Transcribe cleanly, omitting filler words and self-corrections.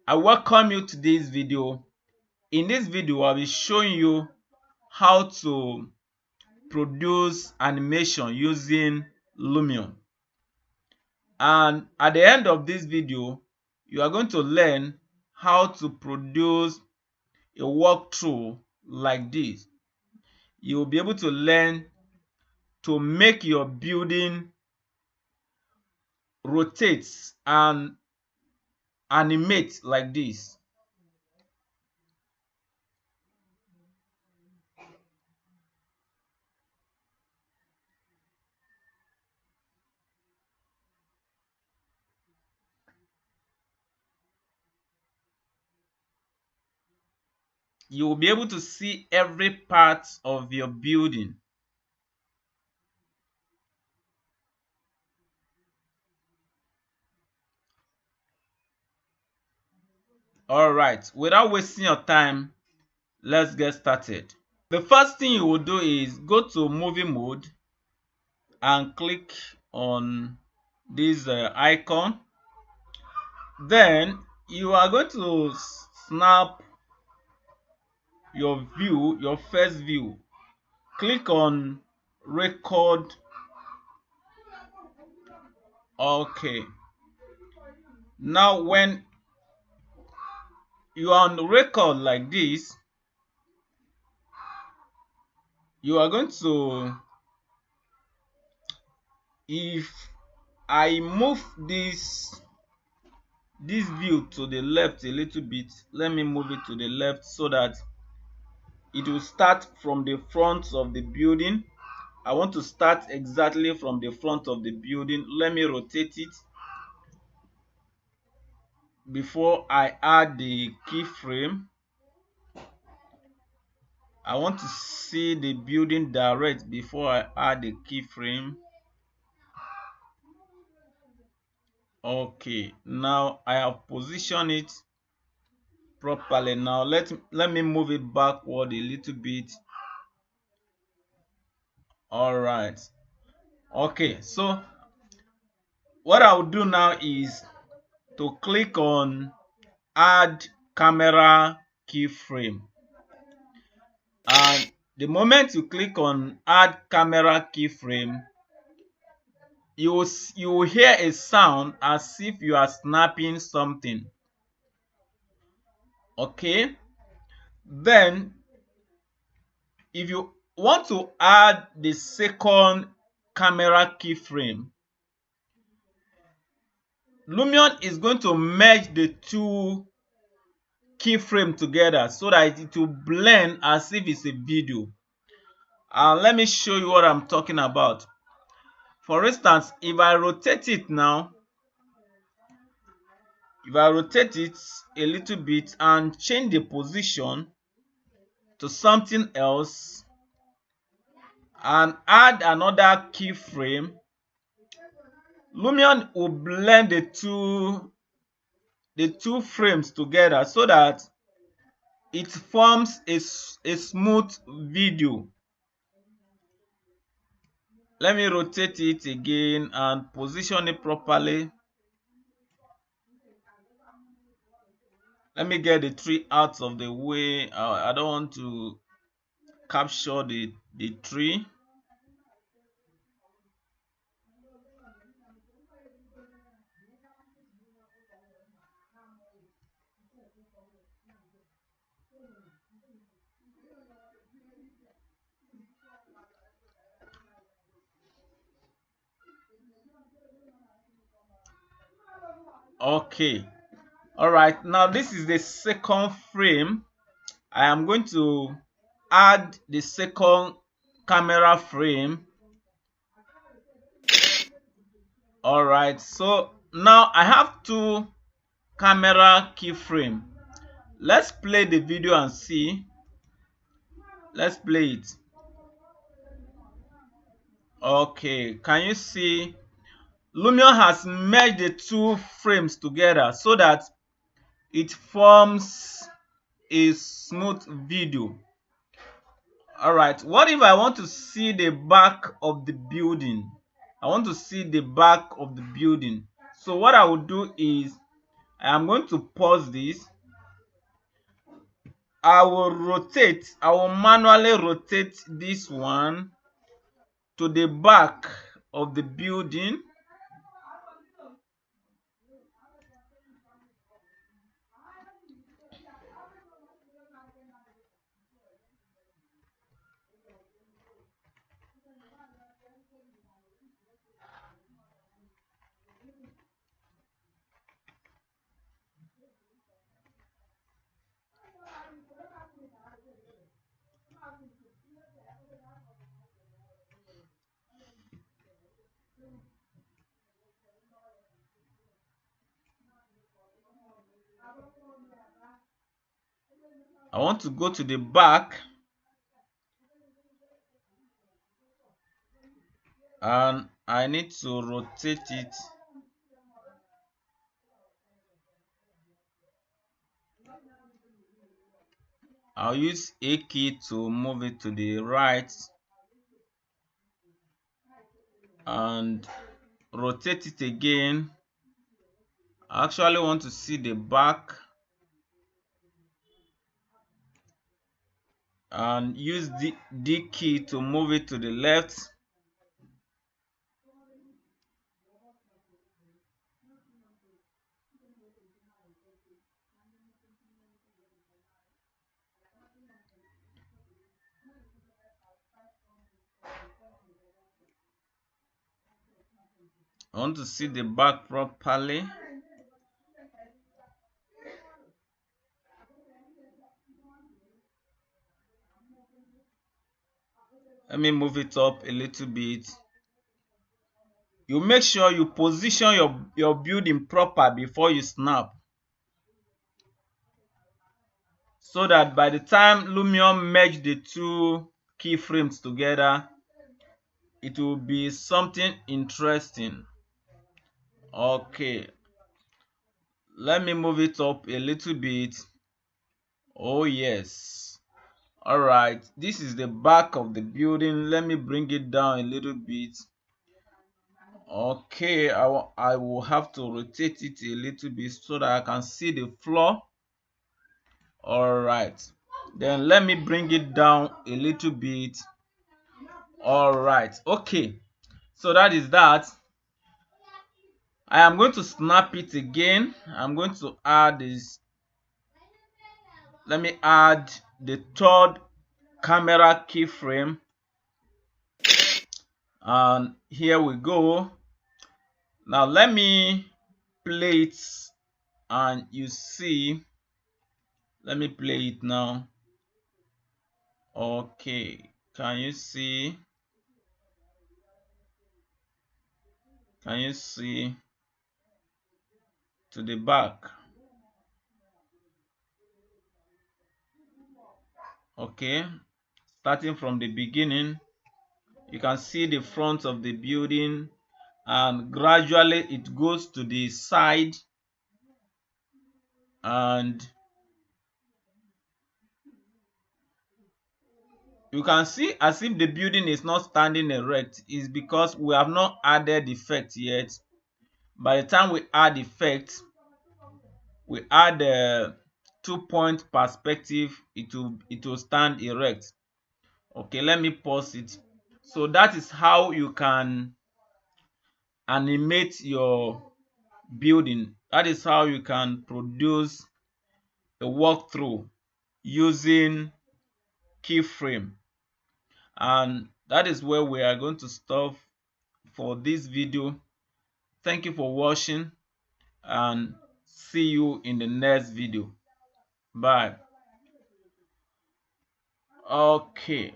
I welcome you to this video. In this video, I'll be showing you how to produce animation using Lumion. And at the end of this video, you are going to learn how to produce a walkthrough like this. You will be able to learn to make your building rotate and animate like this. You will be able to see every part of your building. All right, without wasting your time, let's get started. The first thing you will do is go to movie mode and click on this icon. Then you are going to snap your view, your first view. Click on record. Okay. Now when you are on record like this, you are going to, if I move this view to the left a little bit, let me move it to the left so that it will start from the front of the building. I want to start exactly from the front of the building. Let me rotate it before I add the keyframe. I want to see the building direct before I add the keyframe. Okay, now I have positioned it properly. Now let me move it backward a little bit. All right. Okay, so what I'll do now is to click on add camera keyframe, and the moment you click on add camera keyframe, you will hear a sound as if you are snapping something. Okay, then if you want to add the second camera keyframe, Lumion is going to merge the two keyframe together so that it will blend as if it's a video. Let me show you what I'm talking about. For instance, if I rotate it now, if I rotate it a little bit and change the position to something else and add another keyframe, Lumion will blend the two frames together so that it forms a smooth video. Let me rotate it again and position it properly. Let me get the tree out of the way. I don't want to capture the tree. Okay, all right, now this is the second frame. I am going to add the second camera frame. All right, so now I have two camera keyframe. Let's play the video and see. Let's play it. Okay, can you see Lumion has merged the two frames together so that it forms a smooth video. All right, what if I want to see the back of the building? I want to see the back of the building. So what I will do is I am going to pause this. I will manually rotate this one to the back of the building. I want to go to the back and I need to rotate it. I'll use A key to move it to the right and rotate it again. I actually want to see the back and use the D key to move it to the left. I want to see the back properly. Let me move it up a little bit. You make sure you position your building proper before you snap, so that by the time Lumion merge the two keyframes together, it will be something interesting. Okay, let me move it up a little bit. Oh yes. All right, this is the back of the building. Let me bring it down a little bit. Okay, I will have to rotate it a little bit so that I can see the floor. All right, then let me bring it down a little bit. All right, okay, so that is that. I am going to snap it again. I'm going to add this. Let me add the third camera keyframe, and here we go. Now let me play it and you see. Let me play it now. Okay, can you see? Can you see to the back? Okay, starting from the beginning, you can see the front of the building and gradually it goes to the side, and you can see as if the building is not standing erect. Is because we have not added effect yet. By the time we add effect, we add a 2-point perspective, it will stand erect. Okay, let me pause it. So that is how you can animate your building. That is how you can produce a walkthrough using keyframe. And that is where we are going to stop for this video. Thank you for watching and see you in the next video. Bye. Okay.